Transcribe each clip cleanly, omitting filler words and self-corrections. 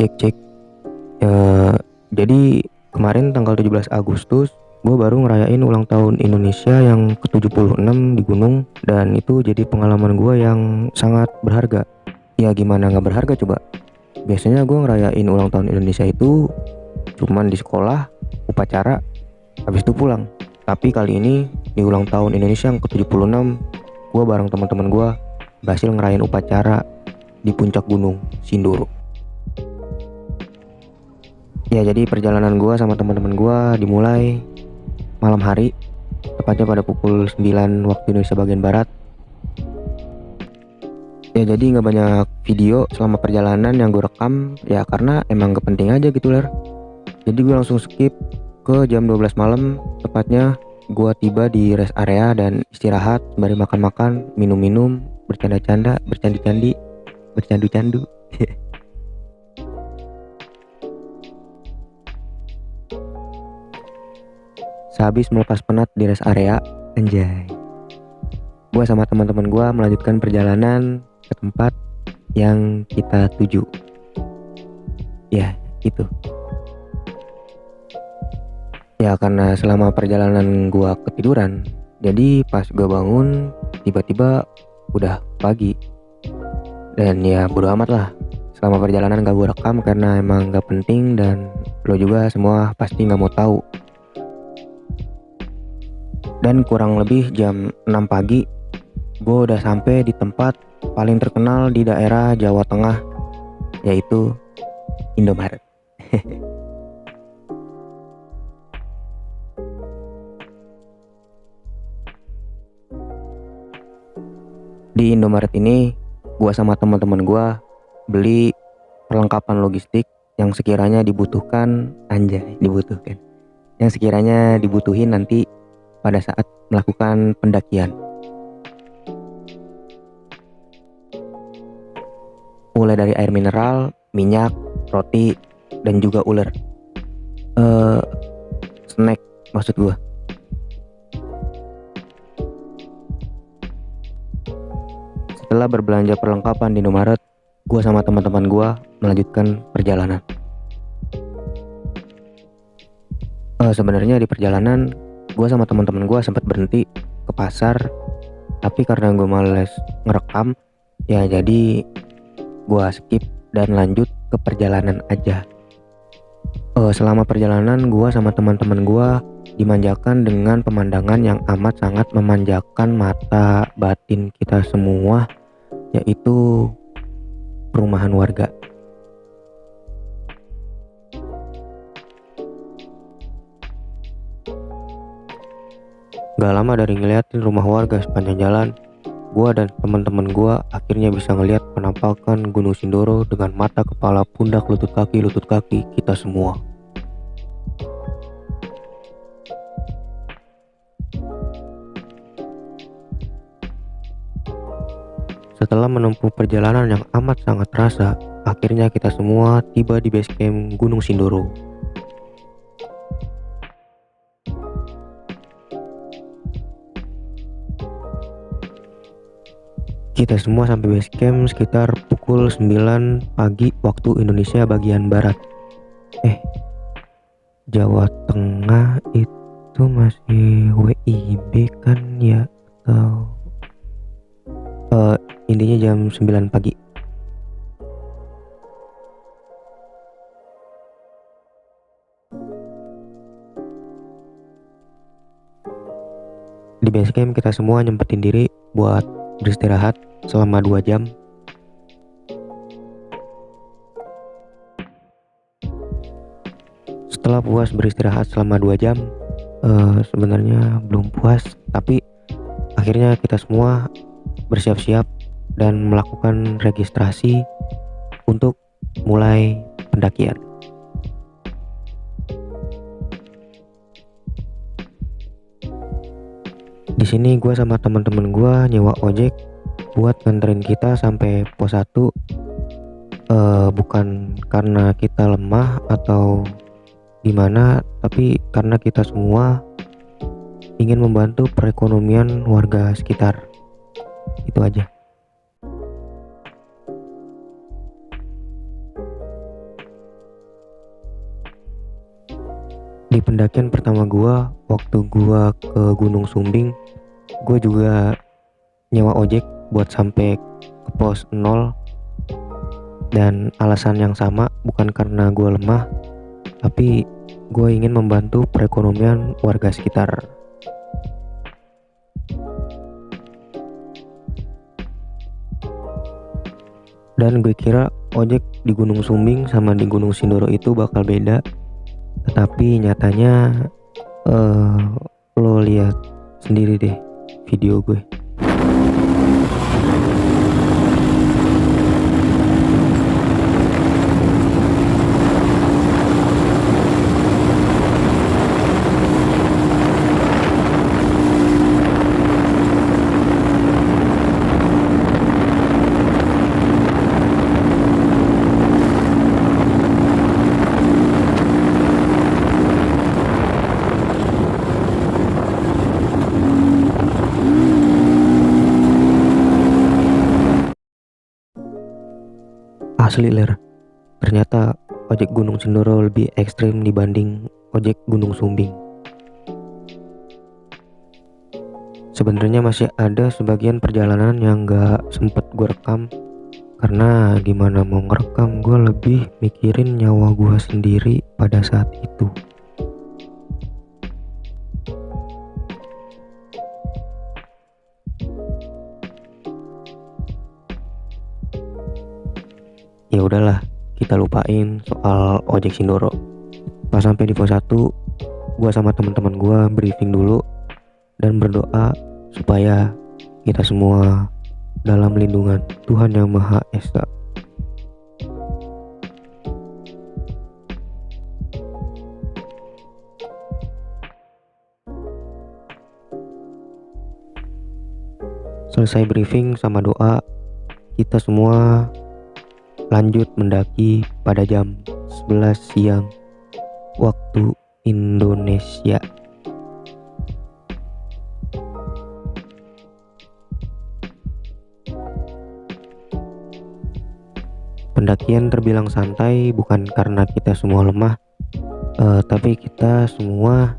Cek cek. Jadi kemarin tanggal 17 Agustus gue baru ngerayain ulang tahun Indonesia yang ke-76 di gunung, dan itu jadi pengalaman gue yang sangat berharga. Ya gimana nggak berharga coba? Biasanya gue ngerayain ulang tahun Indonesia itu cuman di sekolah, upacara, habis itu pulang. Tapi kali ini di ulang tahun Indonesia yang ke-76, gue bareng teman-teman gue berhasil ngerayain upacara di puncak gunung Sindoro. Ya jadi perjalanan gue sama teman-teman gue dimulai malam hari, tepatnya pada pukul 9 waktu Indonesia bagian Barat. Ya jadi nggak banyak video selama perjalanan yang gue rekam, ya karena emang gak penting aja gitu ler. Jadi gue langsung skip ke jam 12 malam, tepatnya gue tiba di rest area dan istirahat sembari makan-makan, minum-minum, bercanda-canda, bercandi-candi, bercandu-candu. Sehabis melepas penat di rest area, anjay, gue sama teman-teman gue melanjutkan perjalanan ke tempat yang kita tuju. Ya, itu. Ya karena selama perjalanan gue ketiduran, jadi pas gue bangun tiba-tiba udah pagi. Dan ya bodo amat lah. Selama perjalanan gak gue rekam karena emang gak penting, dan lo juga semua pasti gak mau tahu. Dan kurang lebih jam 6 pagi gue udah sampai di tempat paling terkenal di daerah Jawa Tengah, yaitu Indomaret. Di Indomaret ini gue sama teman-teman gue beli perlengkapan logistik yang sekiranya dibutuhkan, yang sekiranya dibutuhin nanti pada saat melakukan pendakian. Mulai dari air mineral, minyak, roti, dan juga uler. Snack maksud gue. Setelah berbelanja perlengkapan di Indomaret, gue sama teman-teman gue melanjutkan perjalanan. Sebenarnya di perjalanan gue sama teman-teman gue sempat berhenti ke pasar, tapi karena gue males ngerekam, ya jadi gue skip dan lanjut ke perjalanan aja. Selama perjalanan gue sama teman-teman gue dimanjakan dengan pemandangan yang amat sangat memanjakan mata batin kita semua, yaitu perumahan warga. Gak lama dari ngeliatin rumah warga sepanjang jalan, gua dan teman-teman gua akhirnya bisa ngeliat penampakan Gunung Sindoro dengan mata, kepala, pundak, lutut kaki kita semua. Setelah menempuh perjalanan yang amat sangat terasa, akhirnya kita semua tiba di base camp Gunung Sindoro. Kita semua sampai base camp sekitar pukul 9 pagi waktu Indonesia bagian Barat. Jawa Tengah itu masih WIB kan ya, atau intinya jam 9 pagi. Di base camp kita semua nyempetin diri buat beristirahat selama 2 jam. Setelah puas beristirahat selama 2 jam, sebenarnya belum puas, tapi akhirnya kita semua bersiap-siap dan melakukan registrasi untuk mulai pendakian. Di sini gue sama teman-teman gue nyewa ojek buat nganterin kita sampai pos 1. Bukan karena kita lemah atau gimana, tapi karena kita semua ingin membantu perekonomian warga sekitar. Itu aja. Di pendakian pertama gua, waktu gua ke Gunung Sumbing, gue juga nyewa ojek buat sampai ke pos 0, dan alasan yang sama, bukan karena gue lemah, tapi gue ingin membantu perekonomian warga sekitar. Dan gue kira ojek di Gunung Sumbing sama di Gunung Sindoro itu bakal beda, tetapi nyatanya lo lihat sendiri deh video gue. Asli ler, ternyata ojek Gunung Sindoro lebih ekstrim dibanding ojek Gunung Sumbing. Sebenarnya masih ada sebagian perjalanan yang gak sempet gue rekam, karena gimana mau ngerekam, gue lebih mikirin nyawa gue sendiri pada saat itu. Ya udahlah, kita lupain soal ojek Sindoro. Pas sampai di pos 1, gue sama teman-teman gue briefing dulu dan berdoa supaya kita semua dalam lindungan Tuhan Yang Maha Esa. Selesai briefing sama doa, kita semua lanjut mendaki pada jam 11 siang waktu Indonesia. Pendakian terbilang santai bukan karena kita semua lemah, tapi kita semua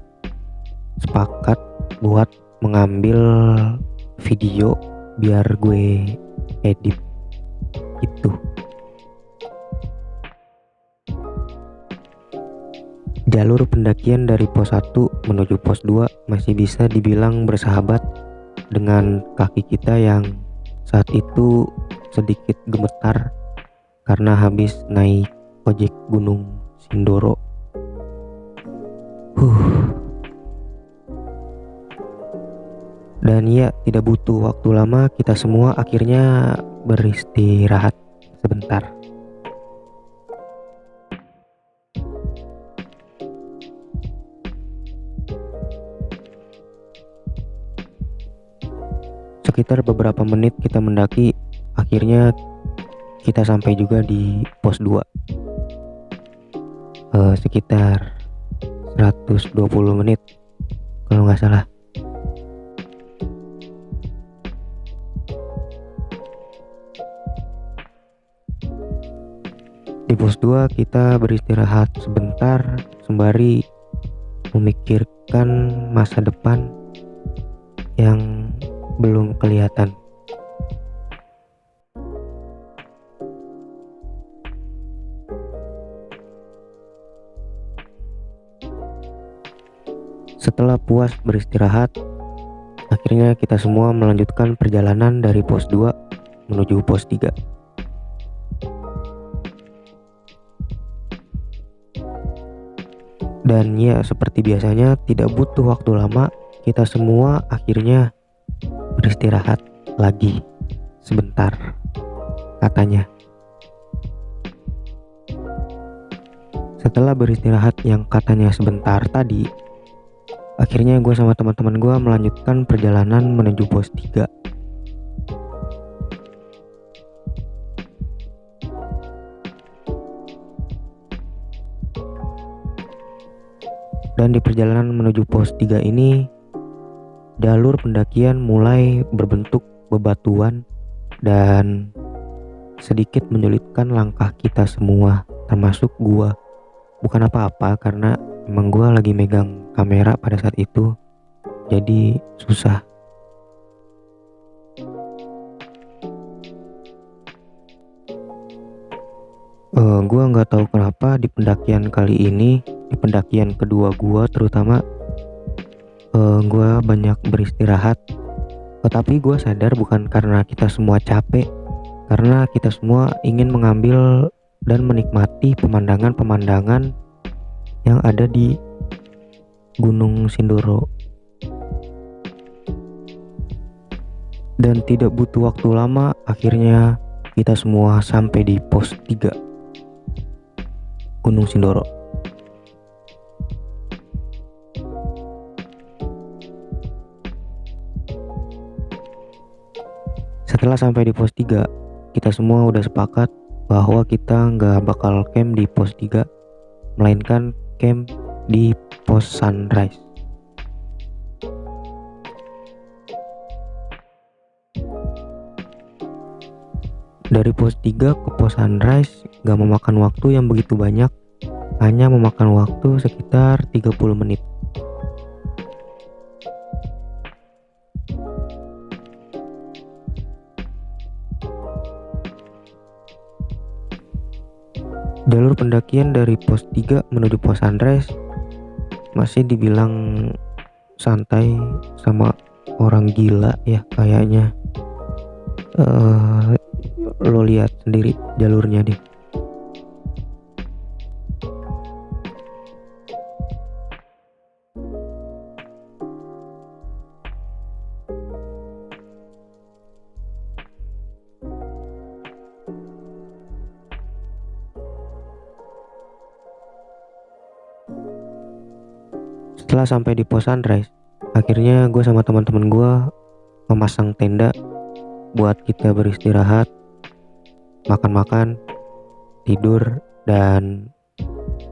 sepakat buat mengambil video biar gue edit itu. Jalur pendakian dari pos 1 menuju pos 2 masih bisa dibilang bersahabat dengan kaki kita yang saat itu sedikit gemetar karena habis naik ojek Gunung Sindoro. Dan ya, tidak butuh waktu lama, kita semua akhirnya beristirahat sebentar. Sekitar beberapa menit kita mendaki, akhirnya kita sampai juga di pos 2. Sekitar 120 menit kalau nggak salah. Di pos 2 kita beristirahat sebentar sembari memikirkan masa depan yang belum kelihatan. Setelah puas beristirahat, akhirnya kita semua melanjutkan perjalanan dari pos 2 menuju pos 3. Dan ya, seperti biasanya tidak butuh waktu lama, kita semua akhirnya beristirahat lagi sebentar, katanya. Setelah beristirahat yang katanya sebentar tadi, akhirnya gue sama teman-teman gue melanjutkan perjalanan menuju pos 3. Dan di perjalanan menuju pos 3 ini, jalur pendakian mulai berbentuk bebatuan dan sedikit menyulitkan langkah kita semua, termasuk gua. Bukan apa-apa, karena emang gue lagi megang kamera pada saat itu, jadi susah. Gue nggak tahu kenapa di pendakian kali ini, di pendakian kedua gue terutama, gue banyak beristirahat. Tetapi gue sadar bukan karena kita semua capek, karena kita semua ingin mengambil dan menikmati pemandangan-pemandangan yang ada di Gunung Sindoro. Dan tidak butuh waktu lama, akhirnya kita semua sampai di pos 3 Gunung Sindoro. Setelah sampai di pos 3, kita semua udah sepakat bahwa kita nggak bakal camp di pos 3, melainkan camp di pos Sunrise. Dari pos 3 ke pos Sunrise gak memakan waktu yang begitu banyak, hanya memakan waktu sekitar 30 menit. Jalur pendakian dari pos 3 menuju pos Sunrise masih dibilang santai sama orang gila ya kayaknya. Lo lihat sendiri jalurnya deh. Setelah sampai di pos Sunrise, akhirnya gue sama teman-teman gue memasang tenda buat kita beristirahat, makan-makan, tidur, dan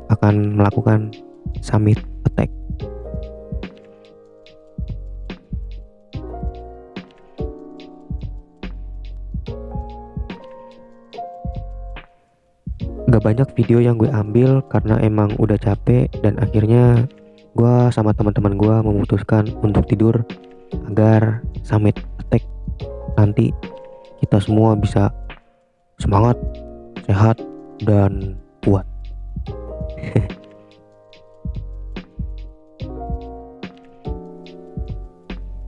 akan melakukan summit attack. Gak banyak video yang gue ambil karena emang udah capek, dan akhirnya gue sama teman-teman gue memutuskan untuk tidur agar summit attack nanti kita semua bisa semangat, sehat, dan kuat.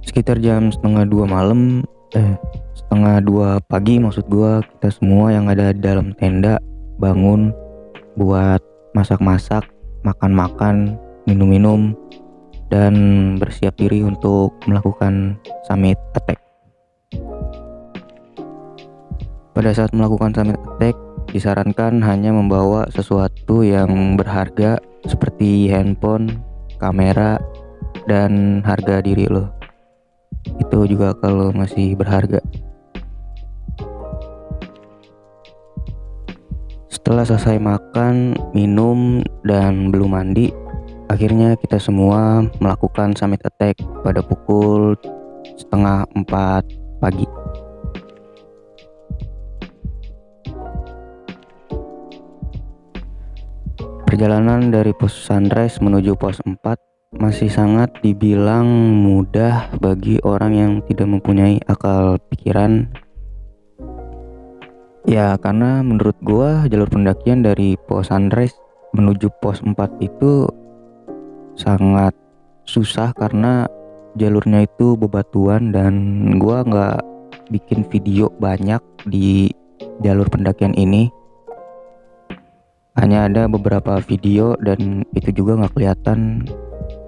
Sekitar jam setengah 2 malam, setengah 2 pagi maksud gua, kita semua yang ada di dalam tenda bangun buat masak-masak, makan-makan, minum-minum, dan bersiap diri untuk melakukan summit attack. Pada saat melakukan summit attack, disarankan hanya membawa sesuatu yang berharga seperti handphone, kamera, dan harga diri lo. Itu juga kalau masih berharga. Setelah selesai makan, minum, dan belum mandi, akhirnya kita semua melakukan summit attack pada pukul 3:30 pagi. Perjalanan dari pos Sunrise menuju pos 4 masih sangat dibilang mudah bagi orang yang tidak mempunyai akal pikiran. Ya, karena menurut gua jalur pendakian dari pos Sunrise menuju pos 4 itu sangat susah karena jalurnya itu bebatuan, dan gua nggak bikin video banyak di jalur pendakian ini. Hanya ada beberapa video dan itu juga nggak kelihatan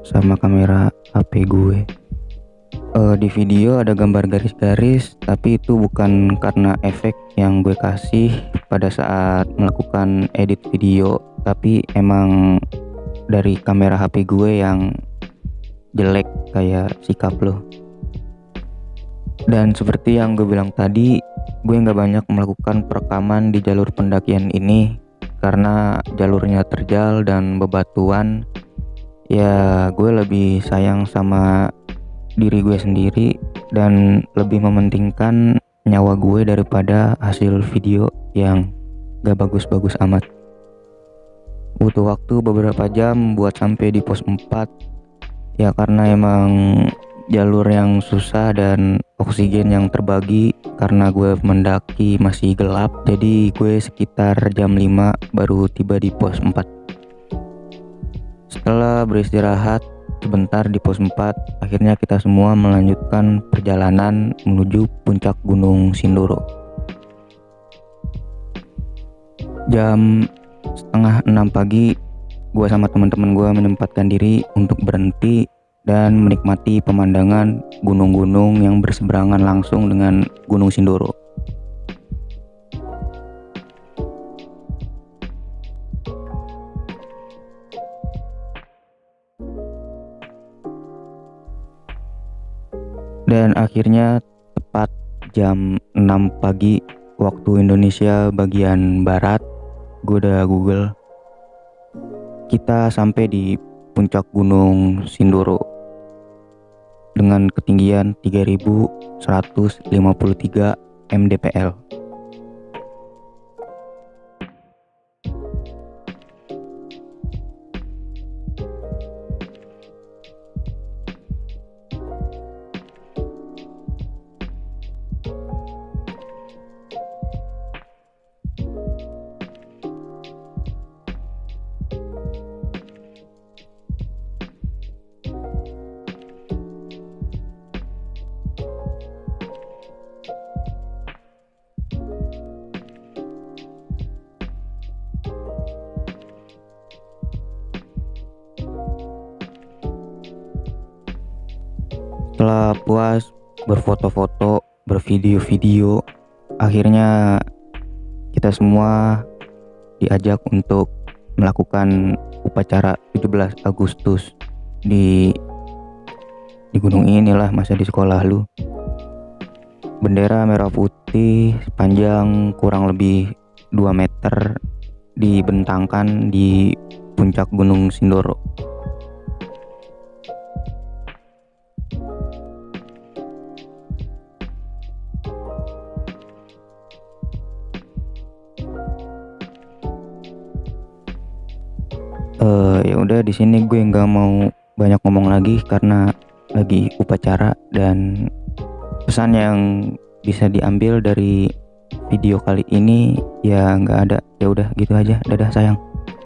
sama kamera HP gue. Di video ada gambar garis-garis, tapi itu bukan karena efek yang gue kasih pada saat melakukan edit video, tapi emang dari kamera HP gue yang jelek kayak sikap lo. Dan seperti yang gue bilang tadi, gue nggak banyak melakukan perekaman di jalur pendakian ini karena jalurnya terjal dan bebatuan. Ya, gue lebih sayang sama diri gue sendiri dan lebih mementingkan nyawa gue daripada hasil video yang gak bagus-bagus amat. Butuh waktu beberapa jam buat sampai di pos 4. Ya karena emang jalur yang susah dan oksigen yang terbagi, karena gue mendaki masih gelap, jadi gue sekitar jam 5 baru tiba di pos 4. Setelah beristirahat sebentar di pos 4, akhirnya kita semua melanjutkan perjalanan menuju puncak Gunung Sindoro. Jam setengah 6 pagi, gue sama teman-teman gue menyempatkan diri untuk berhenti dan menikmati pemandangan gunung-gunung yang berseberangan langsung dengan Gunung Sindoro. Dan akhirnya tepat jam 6 pagi waktu Indonesia bagian barat, gue udah Google, kita sampai di puncak Gunung Sindoro dengan ketinggian 3153 mdpl. Setelah puas berfoto-foto, bervideo-video, akhirnya kita semua diajak untuk melakukan upacara 17 Agustus di gunung inilah, masa di sekolah lu. Bendera merah putih sepanjang kurang lebih 2 meter dibentangkan di puncak Gunung Sindoro. Ya udah, di sini gue nggak mau banyak ngomong lagi karena lagi upacara, dan pesan yang bisa diambil dari video kali ini ya nggak ada. Ya udah gitu aja, dadah sayang.